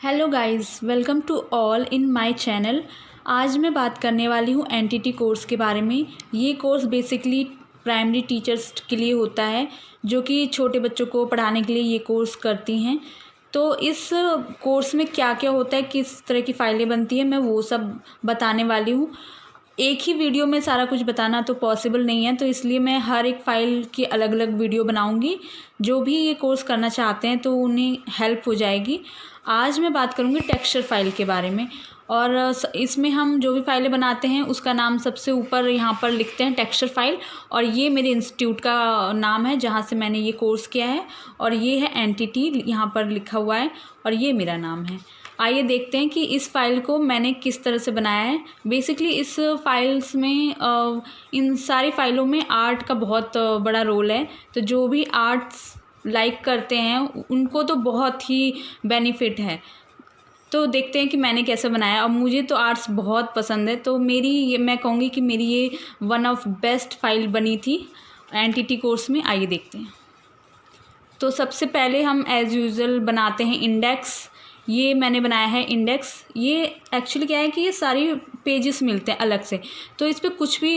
Hello guys, welcome to all in my channel. आज मैं बात करने वाली हूँ एनटीटी कोर्स के बारे में। ये कोर्स बेसिकली प्राइमरी टीचर्स के लिए होता है, जो कि छोटे बच्चों को पढ़ाने के लिए ये कोर्स करती हैं। तो इस कोर्स में क्या क्या होता है, किस तरह की फ़ाइलें बनती हैं, मैं वो सब बताने वाली हूँ। एक ही वीडियो में सारा कुछ बताना तो पॉसिबल नहीं है, तो इसलिए मैं हर एक फ़ाइल की अलग अलग वीडियो बनाऊंगी। जो भी ये कोर्स करना चाहते हैं तो उन्हें हेल्प हो जाएगी। आज मैं बात करूंगी टेक्सचर फ़ाइल के बारे में, और इसमें हम जो भी फ़ाइलें बनाते हैं उसका नाम सबसे ऊपर यहाँ पर लिखते हैं टेक्सचर फ़ाइल। और ये मेरे इंस्टीट्यूट का नाम है जहाँ से मैंने ये कोर्स किया है, और ये है एनटीटी यहाँ पर लिखा हुआ है, और ये मेरा नाम है। आइए देखते हैं कि इस फ़ाइल को मैंने किस तरह से बनाया है। बेसिकली इस फाइल्स में इन सारी फ़ाइलों में आर्ट का बहुत बड़ा रोल है। तो जो भी आर्ट्स लाइक करते हैं उनको तो बहुत ही बेनिफिट है। तो देखते हैं कि मैंने कैसे बनाया। और मुझे तो आर्ट्स बहुत पसंद है, तो मैं कहूँगी कि मेरी ये वन ऑफ बेस्ट फाइल बनी थी एनटीटी कोर्स में। आइए देखते हैं। तो सबसे पहले हम एज़ यूजुअल बनाते हैं इंडेक्स। ये मैंने बनाया है इंडेक्स। ये एक्चुअली क्या है कि ये सारी पेजेस मिलते हैं अलग से, तो इस पर कुछ भी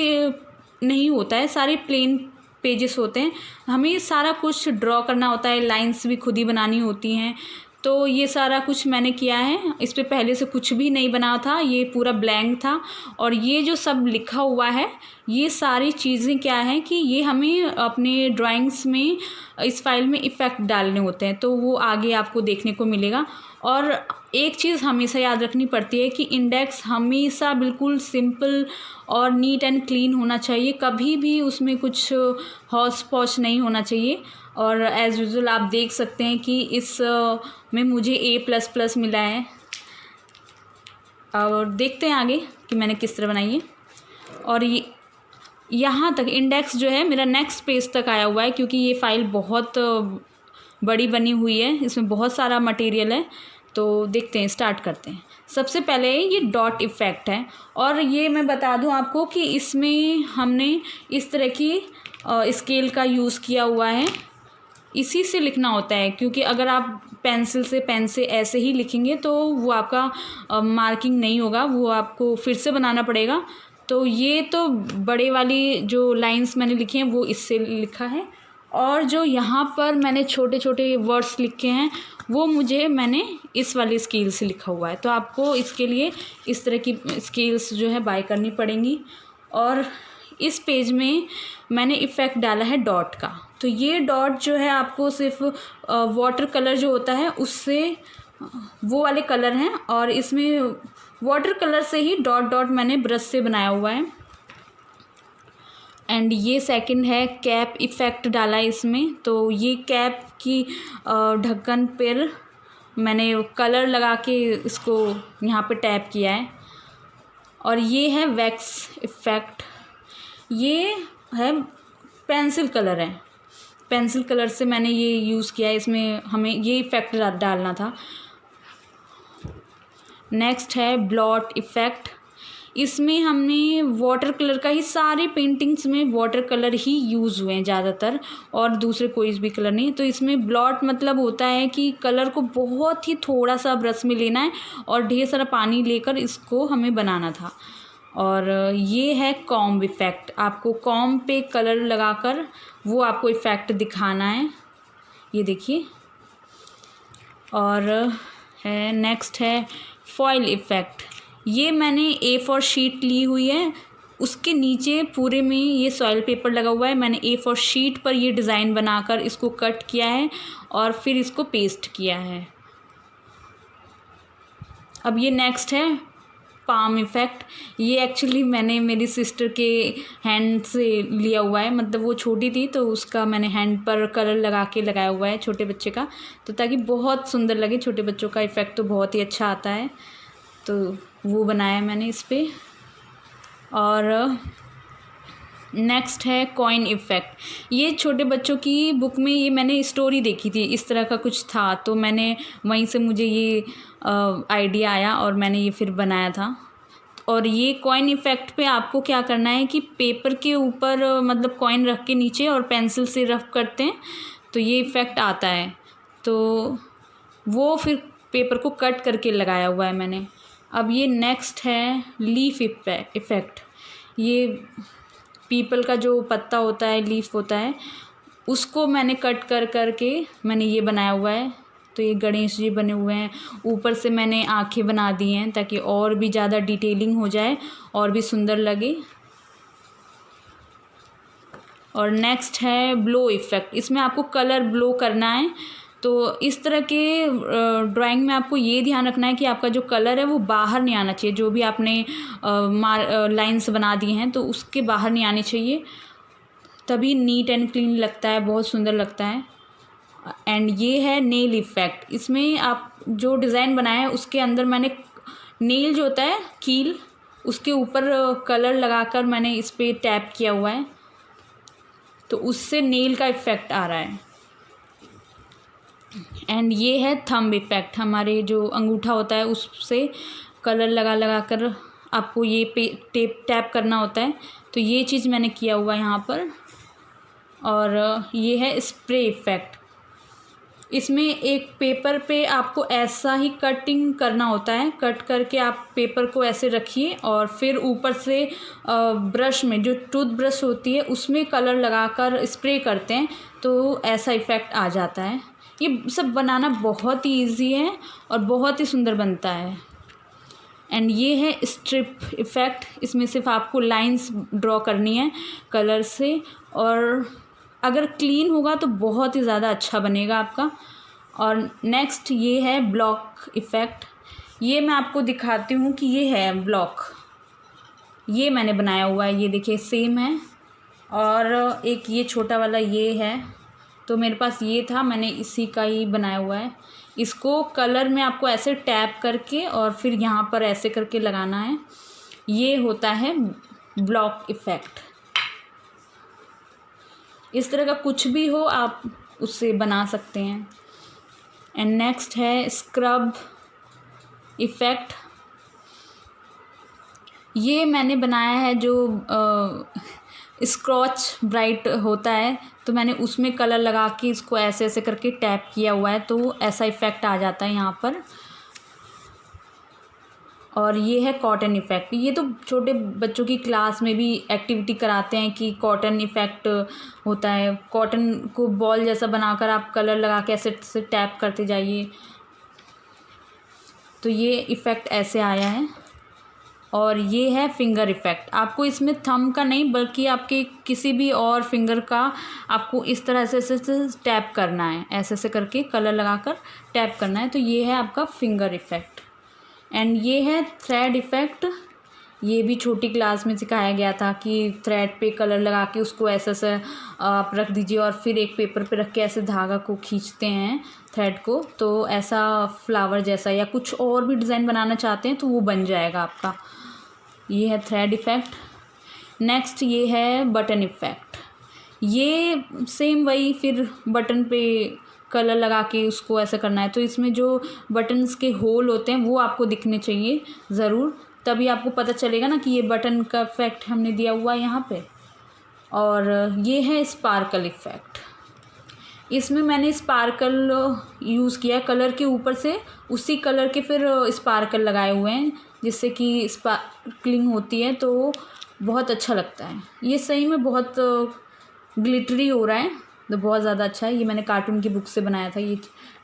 नहीं होता है, सारे प्लेन पेजेस होते हैं। हमें सारा कुछ ड्रॉ करना होता है, लाइंस भी खुद ही बनानी होती हैं। तो ये सारा कुछ मैंने किया है। इस पे पहले से कुछ भी नहीं बना था, ये पूरा ब्लैंक था। और ये जो सब लिखा हुआ है, ये सारी चीज़ें क्या है कि ये हमें अपने ड्राइंग्स में इस फाइल में इफ़ेक्ट डालने होते हैं, तो वो आगे आपको देखने को मिलेगा। और एक चीज़ हमेशा याद रखनी पड़ती है कि इंडेक्स हमेशा बिल्कुल सिंपल और नीट एंड क्लीन होना चाहिए, कभी भी उसमें कुछ हौच पौच नहीं होना चाहिए। और एज़ यूजुअल आप देख सकते हैं कि इस में मुझे A++ मिला है। और देखते हैं आगे कि मैंने किस तरह बनाई है। और ये यहाँ तक इंडेक्स जो है मेरा नेक्स्ट पेज तक आया हुआ है, क्योंकि ये फ़ाइल बहुत बड़ी बनी हुई है, इसमें बहुत सारा मटेरियल है। तो देखते हैं, स्टार्ट करते हैं। सबसे पहले ये डॉट इफ़ेक्ट है, और ये मैं बता दूं आपको कि इसमें हमने इस तरह की स्केल का यूज़ किया हुआ है। इसी से लिखना होता है, क्योंकि अगर आप पेंसिल से पेन से ऐसे ही लिखेंगे तो वो आपका मार्किंग नहीं होगा, वो आपको फिर से बनाना पड़ेगा। तो ये तो बड़े वाली जो लाइंस मैंने लिखी हैं वो इससे लिखा है, और जो यहाँ पर मैंने छोटे छोटे वर्ड्स लिखे हैं वो मैंने इस वाली स्केल से लिखा हुआ है। तो आपको इसके लिए इस तरह की स्केल्स जो है बाय करनी पड़ेंगी। और इस पेज में मैंने इफ़ेक्ट डाला है डॉट का। तो ये डॉट जो है आपको सिर्फ वाटर कलर जो होता है उससे, वो वाले कलर हैं, और इसमें वाटर कलर से ही डॉट डॉट मैंने ब्रश से बनाया हुआ है। एंड ये सेकंड है कैप इफ़ेक्ट डाला है इसमें। तो ये कैप की ढक्कन पर मैंने कलर लगा के इसको यहाँ पे टैप किया है। और ये है वैक्स इफ़ेक्ट। ये है पेंसिल कलर है, पेंसिल कलर से मैंने ये यूज़ किया है, इसमें हमें ये इफ़ेक्ट डालना था। नेक्स्ट है ब्लॉट इफ़ेक्ट। इसमें हमने वाटर कलर का ही, सारे पेंटिंग्स में वाटर कलर ही यूज़ हुए हैं ज़्यादातर, और दूसरे कोई भी कलर नहीं। तो इसमें ब्लॉट मतलब होता है कि कलर को बहुत ही थोड़ा सा ब्रश में लेना है और ढेर सारा पानी लेकर इसको हमें बनाना था। और ये है कॉम्ब इफ़ेक्ट। आपको कॉम्ब पे कलर लगाकर वो आपको इफ़ेक्ट दिखाना है, ये देखिए। और है नेक्स्ट है फॉइल इफ़ेक्ट। ये मैंने A4 शीट ली हुई है, उसके नीचे पूरे में ये सॉइल पेपर लगा हुआ है। मैंने A4 शीट पर ये डिज़ाइन बनाकर इसको कट किया है और फिर इसको पेस्ट किया है। अब ये नेक्स्ट है पाम इफ़ेक्ट। ये एक्चुअली मैंने मेरी सिस्टर के हैंड से लिया हुआ है, मतलब वो छोटी थी तो उसका मैंने हैंड पर कलर लगा के लगाया हुआ है, छोटे बच्चे का, तो ताकि बहुत सुंदर लगे। छोटे बच्चों का इफ़ेक्ट तो बहुत ही अच्छा आता है, तो वो बनाया मैंने इस पर। और नेक्स्ट है कॉइन इफ़ेक्ट। ये छोटे बच्चों की बुक में ये मैंने स्टोरी देखी थी, इस तरह का कुछ था, तो मैंने वहीं से मुझे ये आइडिया आया और मैंने ये फिर बनाया था। और ये कॉइन इफ़ेक्ट पे आपको क्या करना है कि पेपर के ऊपर मतलब कॉइन रख के नीचे और पेंसिल से रफ करते हैं तो ये इफ़ेक्ट आता है। तो वो फिर पेपर को कट करके लगाया हुआ है मैंने। अब ये नेक्स्ट है लीफ इफ़ेक्ट। ये पीपल का जो पत्ता होता है, लीफ होता है, उसको मैंने कट कर के मैंने ये बनाया हुआ है। तो ये गणेश जी बने हुए हैं, ऊपर से मैंने आँखें बना दी हैं ताकि और भी ज़्यादा डिटेलिंग हो जाए और भी सुंदर लगे। और नेक्स्ट है ब्लो इफ़ेक्ट। इसमें आपको कलर ब्लो करना है। तो इस तरह के ड्राइंग में आपको ये ध्यान रखना है कि आपका जो कलर है वो बाहर नहीं आना चाहिए। जो भी आपने लाइंस बना दी हैं तो उसके बाहर नहीं आनी चाहिए, तभी नीट एंड क्लीन लगता है, बहुत सुंदर लगता है। एंड ये है नेल इफ़ेक्ट। इसमें आप जो डिज़ाइन बनाए हैं उसके अंदर मैंने नेल जो होता है, कील, उसके ऊपर कलर लगाकर मैंने इस पर टैप किया हुआ है, तो उससे नेल का इफ़ेक्ट आ रहा है। एंड ये है थंब इफ़ेक्ट। हमारे जो अंगूठा होता है उससे कलर लगा कर आपको ये टैप करना होता है। तो ये चीज़ मैंने किया हुआ है यहाँ पर। और ये है स्प्रे इफ़ेक्ट। इसमें एक पेपर पे आपको ऐसा ही कटिंग करना होता है। कट करके आप पेपर को ऐसे रखिए और फिर ऊपर से ब्रश में, जो टूथ ब्रश होती है, उसमें कलर लगाकर स्प्रे करते हैं तो ऐसा इफ़ेक्ट आ जाता है। ये सब बनाना बहुत ही ईजी है और बहुत ही सुंदर बनता है। एंड ये है स्ट्रिप इफ़ेक्ट। इसमें सिर्फ आपको लाइंस ड्रॉ करनी है कलर से, और अगर क्लीन होगा तो बहुत ही ज़्यादा अच्छा बनेगा आपका। और नेक्स्ट ये है ब्लॉक इफ़ेक्ट। ये मैं आपको दिखाती हूँ कि ये है ब्लॉक, ये मैंने बनाया हुआ है। ये देखिए सेम है। और एक ये छोटा वाला ये है, तो मेरे पास ये था, मैंने इसी का ही बनाया हुआ है। इसको कलर में आपको ऐसे टैप करके और फिर यहाँ पर ऐसे करके लगाना है। ये होता है ब्लॉक इफ़ेक्ट। इस तरह का कुछ भी हो आप उससे बना सकते हैं। एंड नेक्स्ट है स्क्रब इफ़ेक्ट। ये मैंने बनाया है जो स्क्रॉच ब्राइट होता है, तो मैंने उसमें कलर लगा के इसको ऐसे ऐसे करके टैप किया हुआ है, तो ऐसा इफ़ेक्ट आ जाता है यहाँ पर। और ये है कॉटन इफ़ेक्ट। ये तो छोटे बच्चों की क्लास में भी एक्टिविटी कराते हैं कि कॉटन इफ़ेक्ट होता है। कॉटन को बॉल जैसा बनाकर आप कलर लगा के ऐसे से टैप करते जाइए, तो ये इफ़ेक्ट ऐसे आया है। और ये है फिंगर इफ़ेक्ट। आपको इसमें थंब का नहीं बल्कि आपके किसी भी और फिंगर का आपको इस तरह से ऐसे टैप करना है, ऐसे ऐसे करके कलर लगाकर टैप करना है। तो ये है आपका फिंगर इफ़ेक्ट। एंड ये है थ्रेड इफ़ेक्ट। ये भी छोटी क्लास में सिखाया गया था कि थ्रेड पे कलर लगा के उसको ऐसे ऐसे आप रख दीजिए और फिर एक पेपर पे रख के ऐसे धागा को खींचते हैं थ्रेड को, तो ऐसा फ्लावर जैसा या कुछ और भी डिज़ाइन बनाना चाहते हैं तो वो बन जाएगा आपका। ये है थ्रेड इफ़ेक्ट। नेक्स्ट ये है बटन इफ़ेक्ट। ये सेम वही, फिर बटन पे कलर लगा के उसको ऐसा करना है। तो इसमें जो बटन्स के होल होते हैं वो आपको दिखने चाहिए ज़रूर, तभी आपको पता चलेगा ना कि ये बटन का इफ़ेक्ट हमने दिया हुआ है यहाँ पे। और ये है स्पार्कल इफ़ेक्ट। इसमें मैंने स्पार्कल यूज़ किया कलर के ऊपर से, उसी कलर के फिर स्पार्कल लगाए हुए हैं जिससे कि स्पार्कलिंग होती है, तो बहुत अच्छा लगता है। ये सही में बहुत ग्लिटरी हो रहा है, तो बहुत ज़्यादा अच्छा है। ये मैंने कार्टून की बुक से बनाया था ये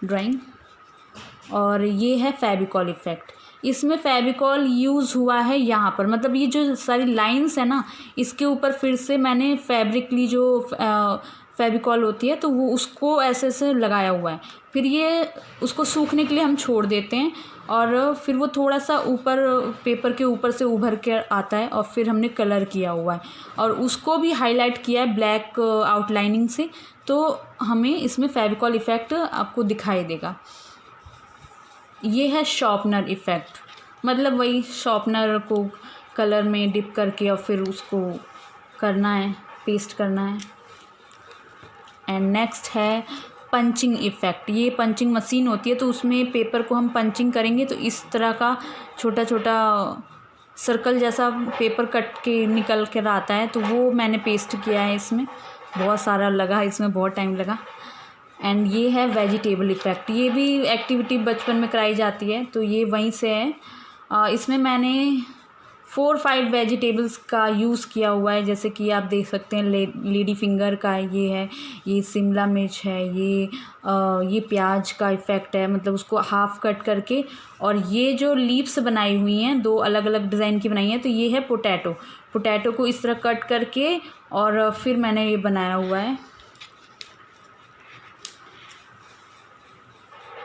ड्राइंग। और ये है फेविकॉल इफ़ेक्ट। इसमें फेविकॉल यूज़ हुआ है यहाँ पर, मतलब ये जो सारी लाइंस है ना, इसके ऊपर फिर से मैंने फैब्रिकली जो फेविकॉल होती है तो वो उसको ऐसे ऐसे लगाया हुआ है। फिर ये उसको सूखने के लिए हम छोड़ देते हैं और फिर वो थोड़ा सा ऊपर पेपर के ऊपर से उभर के आता है और फिर हमने कलर किया हुआ है और उसको भी हाईलाइट किया है ब्लैक आउटलाइनिंग से, तो हमें इसमें फेविकॉल इफ़ेक्ट आपको दिखाई देगा। ये है शॉर्पनर इफ़ेक्ट, मतलब वही शॉर्पनर को कलर में डिप करके और फिर उसको करना है, पेस्ट करना है। एंड नेक्स्ट है पंचिंग इफ़ेक्ट। ये पंचिंग मशीन होती है तो उसमें पेपर को हम पंचिंग करेंगे तो इस तरह का छोटा छोटा सर्कल जैसा पेपर कट के निकल कर आता है, तो वो मैंने पेस्ट किया है। इसमें बहुत सारा लगा, इसमें बहुत टाइम लगा। एंड ये है वेजिटेबल इफ़ेक्ट। ये भी एक्टिविटी बचपन में कराई जाती है, तो ये वहीं से है। इसमें मैंने 4-5 वेजिटेबल्स का यूज़ किया हुआ है, जैसे कि आप देख सकते हैं लेडी फिंगर का ये है, ये शिमला मिर्च है, ये प्याज का इफ़ेक्ट है, मतलब उसको हाफ़ कट करके। और ये जो लीव्स बनाई हुई हैं 2 अलग अलग डिज़ाइन की बनाई हैं, तो ये है पोटैटो को इस तरह कट करके और फिर मैंने ये बनाया हुआ है।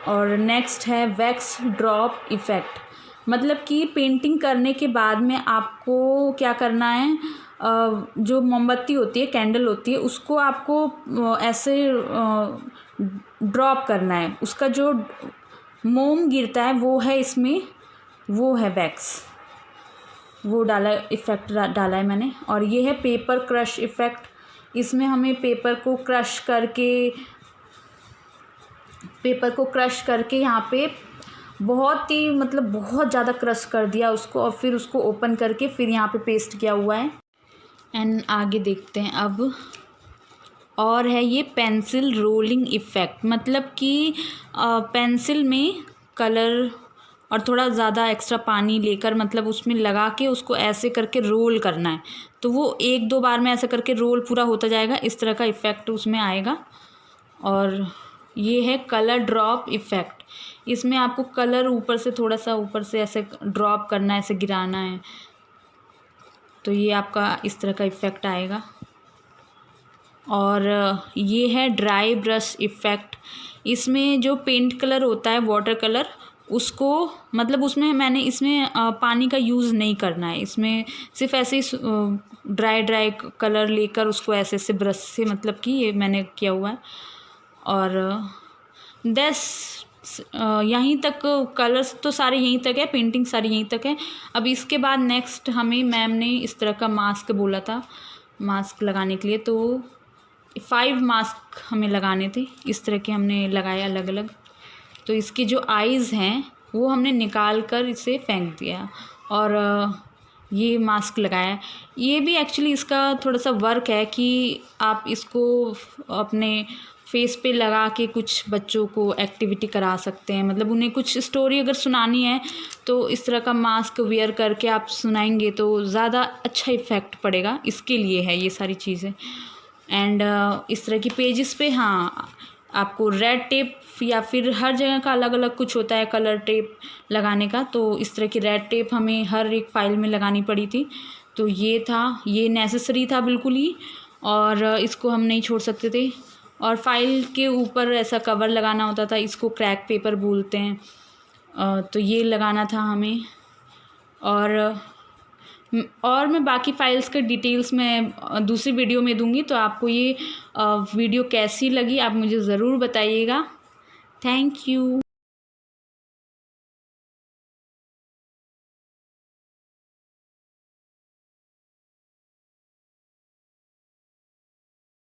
और नेक्स्ट है वैक्स ड्रॉप इफ़ेक्ट, मतलब कि पेंटिंग करने के बाद में आपको क्या करना है, जो मोमबत्ती होती है, कैंडल होती है, उसको आपको ऐसे ड्रॉप करना है। उसका जो मोम गिरता है वो है इसमें, वो है वैक्स, वो डाला इफ़ेक्ट डाला है मैंने। और ये है पेपर क्रश इफ़ेक्ट। इसमें हमें पेपर को क्रश करके यहाँ पे बहुत ही, मतलब बहुत ज़्यादा क्रश कर दिया उसको, और फिर उसको ओपन करके फिर यहाँ पे पेस्ट किया हुआ है। एंड आगे देखते हैं अब। और है ये पेंसिल रोलिंग इफ़ेक्ट, मतलब कि पेंसिल में कलर और थोड़ा ज़्यादा एक्स्ट्रा पानी लेकर, मतलब उसमें लगा के उसको ऐसे करके रोल करना है, तो वो 1-2 बार में ऐसे करके रोल पूरा होता जाएगा, इस तरह का इफ़ेक्ट उसमें आएगा। और ये है कलर ड्रॉप इफ़ेक्ट। इसमें आपको कलर ऊपर से थोड़ा सा ऊपर से ऐसे ड्रॉप करना है, ऐसे गिराना है, तो ये आपका इस तरह का इफ़ेक्ट आएगा। और ये है ड्राई ब्रश इफ़ेक्ट। इसमें जो पेंट कलर होता है, वाटर कलर, उसको, मतलब उसमें मैंने इसमें पानी का यूज़ नहीं करना है, इसमें सिर्फ ऐसे ही ड्राई कलर लेकर उसको ऐसे ऐसे ब्रश से, मतलब कि ये मैंने किया हुआ है। और यहीं तक कलर्स तो सारे यहीं तक है, पेंटिंग सारी यहीं तक है। अब इसके बाद नेक्स्ट हमें मैम ने इस तरह का मास्क बोला था मास्क लगाने के लिए, तो 5 मास्क हमें लगाने थे, इस तरह के हमने लगाए अलग अलग। तो इसकी जो आइज़ हैं वो हमने निकाल कर इसे फेंक दिया और ये मास्क लगाया। ये भी एक्चुअली इसका थोड़ा सा वर्क है कि आप इसको अपने फेस पे लगा के कुछ बच्चों को एक्टिविटी करा सकते हैं, मतलब उन्हें कुछ स्टोरी अगर सुनानी है तो इस तरह का मास्क वियर करके आप सुनाएंगे तो ज़्यादा अच्छा इफ़ेक्ट पड़ेगा, इसके लिए है ये सारी चीज़ें। एंड इस तरह की पेजेस पे हाँ आपको रेड टेप या फिर हर जगह का अलग अलग कुछ होता है कलर टेप लगाने का, तो इस तरह की रेड टेप हमें हर एक फाइल में लगानी पड़ी थी। तो ये था, ये नेसेसरी था बिल्कुल ही, और इसको हम नहीं छोड़ सकते थे। और फाइल के ऊपर ऐसा कवर लगाना होता था, इसको क्रैक पेपर बोलते हैं, तो ये लगाना था हमें। और मैं बाकी फ़ाइल्स के डिटेल्स मैं दूसरी वीडियो में दूंगी, तो आपको ये वीडियो कैसी लगी आप मुझे ज़रूर बताइएगा। Thank you.